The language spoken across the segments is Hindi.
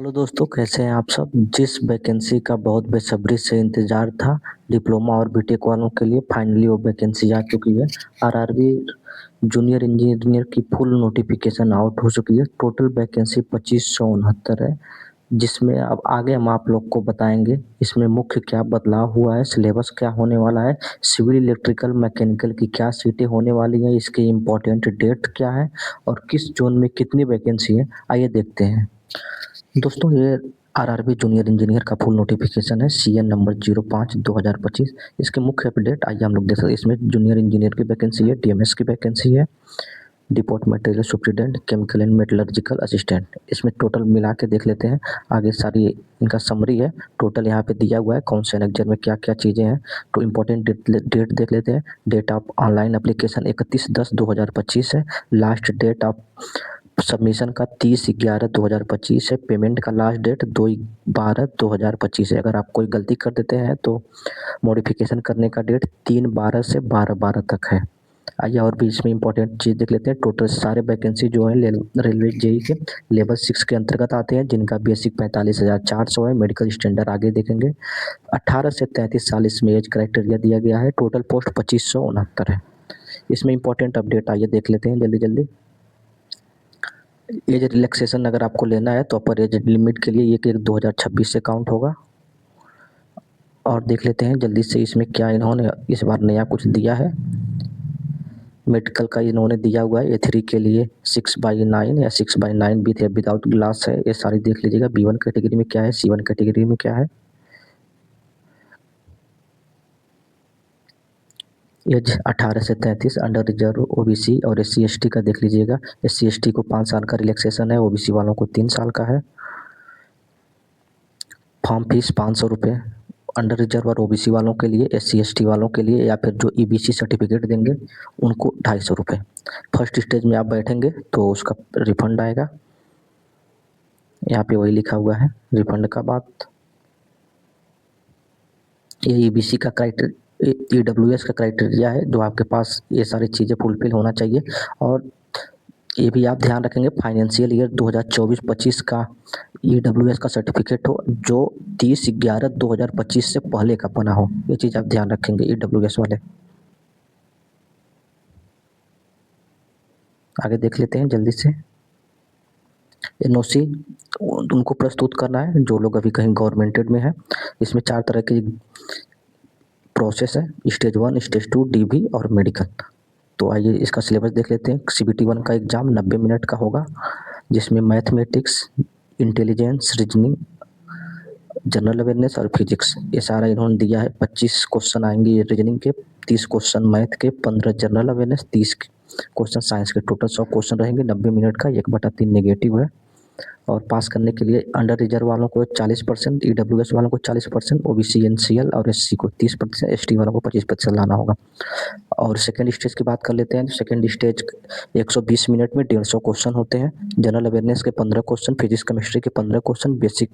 हेलो दोस्तों, कैसे हैं आप सब। जिस वैकेंसी का बहुत बेसब्री से इंतजार था डिप्लोमा और बीटेक वालों के लिए, फाइनली वो वैकेंसी आ चुकी है। आरआरबी जूनियर इंजीनियर की फुल नोटिफिकेशन आउट हो चुकी है। टोटल वैकेंसी 2569 है, जिसमें अब आगे हम आप लोग को बताएंगे इसमें मुख्य क्या बदलाव हुआ है, सिलेबस क्या होने वाला है, सिविल इलेक्ट्रिकल मैकेनिकल की क्या सीटें होने वाली हैं, इसके इम्पोर्टेंट डेट क्या है और किस जोन में कितनी वैकेंसी है, आइए देखते हैं। दोस्तों, ये आरआरबी जूनियर इंजीनियर का फुल नोटिफिकेशन है, सीएन नंबर 05/2025। इसके मुख्य अपडेट आइए हम लोग देख सकते हैं। इसमें जूनियर इंजीनियर की वैकेंसी है, टीएमएस की वैकेंसी है, depot material superintendent, chemical and metallurgical assistant. इसमें टोटल मिला के देख लेते हैं। आगे सारी इनका समरी है, टोटल यहाँ पे दिया हुआ है कौन से एग्जाम में क्या क्या चीज़ें हैं। तो इम्पोर्टेंट डेट देख लेते हैं। डेट ऑफ ऑनलाइन एप्लीकेशन 31/10/2025 है। लास्ट डेट ऑफ सबमिशन का 30/11/2025 है। पेमेंट का लास्ट डेट 2/12/2025 है। अगर आप कोई गलती कर देते हैं तो मॉडिफिकेशन करने का डेट 3/12 से 12/12 तक है। आइए और भी इसमें इंपॉर्टेंट चीज़ देख लेते हैं। टोटल सारे वैकेंसी जो है रेलवे जेई के लेवल 6 के अंतर्गत आते हैं, जिनका बेसिक 45,400 है। मेडिकल स्टैंडर्ड आगे देखेंगे। 18 से 33 साल इसमें एज क्राइटेरिया दिया गया है। टोटल पोस्ट 2569 है। इसमें इंपॉर्टेंट अपडेट आइए देख लेते हैं जल्दी जल्दी। एज रिलैक्सेशन अगर आपको लेना है तो अपर एज लिमिट के लिए 1/1/2026 से काउंट होगा। और देख लेते हैं जल्दी से इसमें क्या इन्होंने इस बार नया कुछ दिया है। मेडिकल का इन्होंने दिया हुआ है A3 के लिए 6/9 या 6/9 विथ या विदाउट ग्लास है। ये सारी देख लीजिएगा। B1 कैटेगरी में क्या है, C1 कैटेगरी में क्या है। एज 18 से 33 अंडर रिजर्व ओबीसी और SC ST का देख लीजिएगा। SC ST को 5 साल का रिलैक्सेशन है, ओबीसी वालों को 3 साल का है। फॉर्म फीस 500 रुपये अंडर रिजर्व और ओबीसी वालों के लिए। SC ST वालों के लिए या फिर जो EBC सर्टिफिकेट देंगे उनको 250 रुपये। फर्स्ट स्टेज में आप बैठेंगे तो उसका रिफंड आएगा। यहाँ पे वही लिखा हुआ है रिफंड का बात। ये EBC का क्राइटेरिया, EWS का क्राइटेरिया है, जो आपके पास ये सारी चीज़ें फुलफिल होना चाहिए। और ये भी आप ध्यान रखेंगे फाइनेंशियल ईयर 2024-25 का EWS का सर्टिफिकेट हो जो 30/11/2025 से पहले का बना हो। ये चीज़ आप ध्यान रखेंगे EWS वाले। आगे देख लेते हैं जल्दी से। NOC उनको प्रस्तुत करना है जो लोग अभी कहीं गवर्नमेंटेड में है। इसमें 4 तरह की प्रोसेस है, स्टेज 1, स्टेज 2, DV और मेडिकल। तो आइए इसका सिलेबस देख लेते हैं। CBT 1 का एग्ज़ाम 90 मिनट का होगा, जिसमें mathematics, intelligence, reasoning, general awareness और फिजिक्स ये सारा इन्होंने दिया है। 25 क्वेश्चन आएंगे ये रीजनिंग के, 30 क्वेश्चन मैथ के, 15 जनरल अवेयरनेस, 30 क्वेश्चन साइंस के। टोटल 100 क्वेश्चन रहेंगे 90 मिनट का। 1/3 नेगेटिव है। और पास करने के लिए अंडर रिजर्व वालों को 40%, EWS वालों को 40%, OBC NCL और SC को 30%, ST वालों को 25% लाना होगा। और सेकंड स्टेज की बात कर लेते हैं। तो सेकंड स्टेज 120 मिनट में 150 क्वेश्चन होते हैं। जनरल अवेयरनेस के 15 क्वेश्चन, फिजिक्स केमिस्ट्री के 15 क्वेश्चन, बेसिक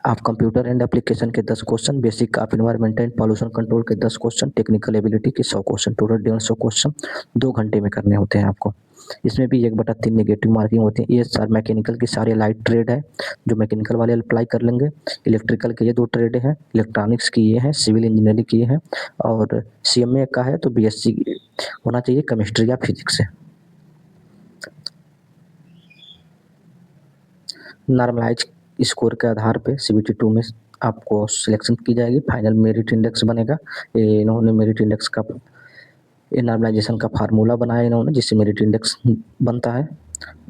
आप कंप्यूटर एंड एप्लीकेशन के 10 क्वेश्चन, बेसिक आप इन्वायरमेंट एंड पॉल्यूशन कंट्रोल के 10 क्वेश्चन, टेक्निकल एबिलिटी के 100 क्वेश्चन। टोटल 150 क्वेश्चन 2 घंटे में करने होते हैं आपको। इसमें भी 1/3 नेगेटिव मार्किंग होती है। ये सर मैकेनिकल की सारे लाइट ट्रेड है, जो मैकेनिकल वाले अप्लाई कर लेंगे। इलेक्ट्रिकल के ये 2 ट्रेड हैं, इलेक्ट्रॉनिक्स की ये हैं, सिविल इंजीनियरिंग की ये हैं। और CMA का है तो BSc होना चाहिए केमिस्ट्री या फिजिक्स से। नॉर्मलाइज स्कोर के आधार पे CBT 2 में आपको सिलेक्शन की जाएगी। फाइनल मेरिट इंडेक्स बनेगा। ये इन्होंने मेरिट इंडेक्स का ये नॉर्मलाइजेशन का फार्मूला बनाया इन्होंने, जिससे मेरिट इंडेक्स बनता है।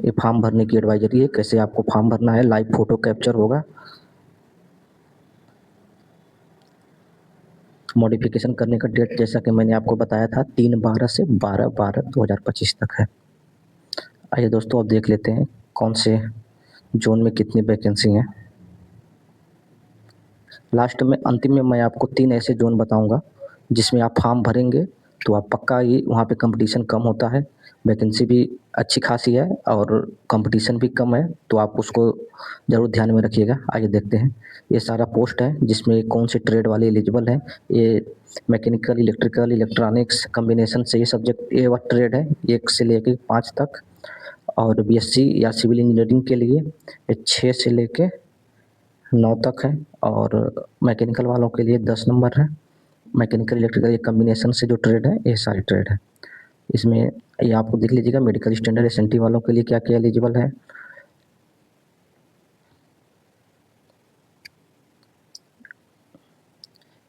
ये फॉर्म भरने की एडवाइजरी है, कैसे आपको फॉर्म भरना है। लाइव फोटो कैप्चर होगा। मॉडिफिकेशन करने का डेट जैसा कि मैंने आपको बताया था 3/12 से 12/12/2025 तक है। आइए दोस्तों अब देख लेते हैं कौन से जोन में कितनी वैकेंसी हैं। लास्ट में अंतिम में मैं आपको 3 ऐसे जोन बताऊंगा जिसमें आप फॉर्म भरेंगे तो आप पक्का ही वहाँ पे कंपटीशन कम होता है, वैकेंसी भी अच्छी खासी है और कंपटीशन भी कम है, तो आप उसको ज़रूर ध्यान में रखिएगा। आइए देखते हैं ये सारा पोस्ट है जिसमें कौन से ट्रेड वाले एलिजिबल हैं। ये मैकेनिकल, इलेक्ट्रिकल, इलेक्ट्रॉनिक्स कम्बिनेशन से ये सब्जेक्ट ये ट्रेड है 1 से लेकर 5 तक। और बीएससी या सिविल इंजीनियरिंग के लिए ये 6 से लेके 9 तक है और मैकेनिकल वालों के लिए 10 नंबर है। मैकेनिकल इलेक्ट्रिकल ये कॉम्बिनेशन से जो ट्रेड है ये सारी ट्रेड है। इसमें ये आपको देख लीजिएगा मेडिकल स्टैंडर्ड एसएनटी वालों के लिए क्या-क्या एलिजिबल है।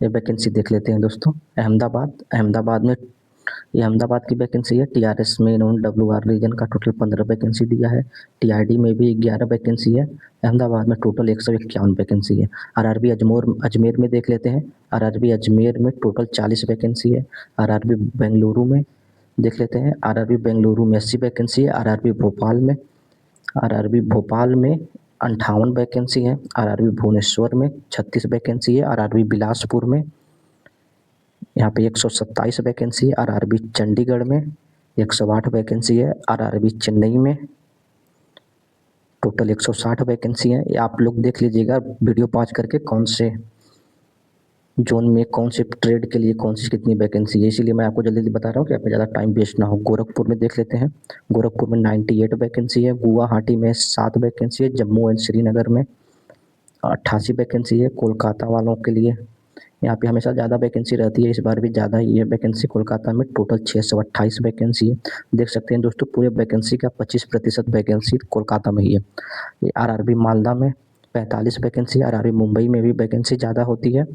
ये वैकेंसी देख लेते हैं दोस्तों। अहमदाबाद में ये अहमदाबाद की वैकेंसी है। टीआरएस में इन्होंने डब्ल्यूआर रीजन का टोटल 15 वैकेंसी दिया है। टीआरडी में भी 11 वैकेंसी है। अहमदाबाद में टोटल 151 वैकेंसी है। आरआरबी अजमेर में देख लेते हैं। आरआरबी अजमेर में टोटल 40 वैकेंसी है। आरआरबी बेंगलुरु में देख लेते हैं। आरआरबी बेंगलुरु में 80 वैकेंसी है। आरआरबी भोपाल में 58 वैकेंसी है। आरआरबी भुवनेश्वर में 36 वैकेंसी है। आरआरबी बिलासपुर में यहाँ पे 127 वैकेंसी है। आरआरबी चंडीगढ़ में 108 वैकेंसी है। आरआरबी चेन्नई में टोटल 160 वैकेंसी है। आप लोग देख लीजिएगा वीडियो पॉज करके कौन से जोन में कौन से ट्रेड के लिए कौन सी कितनी वैकेंसी है, इसीलिए मैं आपको जल्दी बता रहा हूँ कि आप ज़्यादा टाइम वेस्ट ना हो। गोरखपुर में देख लेते हैं। गोरखपुर में 98 वैकेंसी है। गुवाहाटी में 7 वैकेंसी है। जम्मू एंड श्रीनगर में 88 वैकेंसी है। कोलकाता वालों के लिए यहाँ पे हमेशा ज़्यादा वैकेंसी रहती है, इस बार भी ज़्यादा ही है वैकेंसी। कोलकाता में टोटल 628 वैकेंसी है। देख सकते हैं दोस्तों पूरे वैकेंसी का 25% वैकेंसी कोलकाता में ही है। ये आरआरबी मालदा में 45 वैकेंसी। आरआरबी मुंबई में भी वैकेंसी ज़्यादा होती है।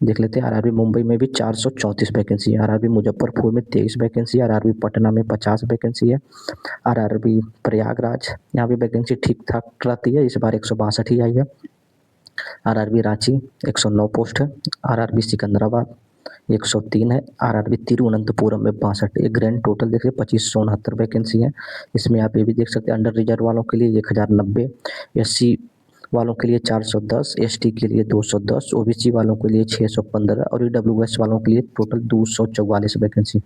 देख लेते हैं आरआरबी मुंबई में भी 434 वैकेंसी है। आरआरबी मुजफ्फरपुर में 23 वैकेंसी। आरआरबी पटना में 50 वैकेंसी है। आरआरबी प्रयागराज यहाँ भी वैकेंसी ठीक ठाक रहती है, इस बार 162 ही आई है। आरआरबी रांची 109 पोस्ट है। आरआरबी सिकंदराबाद 103 है। आरआरबी तिरुवनंतपुरम में 62। एक ग्रैंड टोटल देखिए 2569 वैकेंसी है। इसमें आप ये भी देख सकते हैं अंडर रिजर्व वालों के लिए 1090, एससी वालों के लिए 410, एसटी के लिए 210, ओबीसी वालों के लिए 615 और ईडब्ल्यूएस वालों के लिए टोटल 244 वैकेंसी।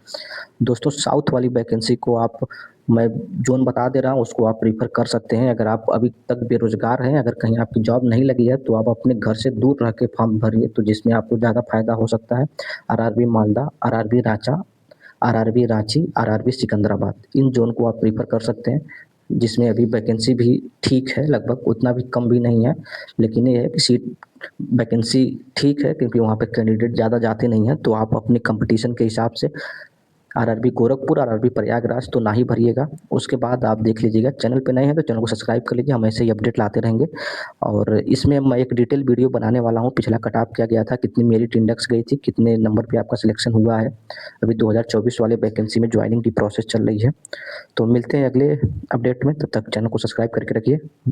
दोस्तों साउथ वाली वैकेंसी को आप मैं जोन बता दे रहा हूँ उसको आप प्रीफर कर सकते हैं। अगर आप अभी तक बेरोजगार हैं, अगर कहीं आपकी जॉब नहीं लगी है तो आप अपने घर से दूर रह के फॉर्म भरिए, तो जिसमें आपको ज़्यादा फायदा हो सकता है। RRB Malda, RRB Ranchi, RRB Secunderabad, इन जोन को आप प्रीफर कर सकते हैं, जिसमें अभी वैकेंसी भी ठीक है, लगभग उतना भी कम भी नहीं है। लेकिन ये है कि सीट वैकेंसी ठीक है क्योंकि वहाँ पे कैंडिडेट ज़्यादा जाते नहीं हैं, तो आप अपने कंपटीशन के हिसाब से आरआरबी गोरखपुर, आरआरबी प्रयागराज तो ना ही भरिएगा। उसके बाद आप देख लीजिएगा। चैनल पे नए हैं तो चैनल को सब्सक्राइब कर लीजिए, हम ऐसे ही अपडेट लाते रहेंगे। और इसमें मैं एक डिटेल वीडियो बनाने वाला हूँ, पिछला कट ऑफ क्या गया था, कितनी मेरिट इंडेक्स गई थी, कितने नंबर पे आपका सिलेक्शन हुआ है। अभी 2024 वाले वैकेंसी में ज्वाइनिंग की प्रोसेस चल रही है। तो मिलते हैं अगले अपडेट में, तब तक चैनल को सब्सक्राइब करके रखिए।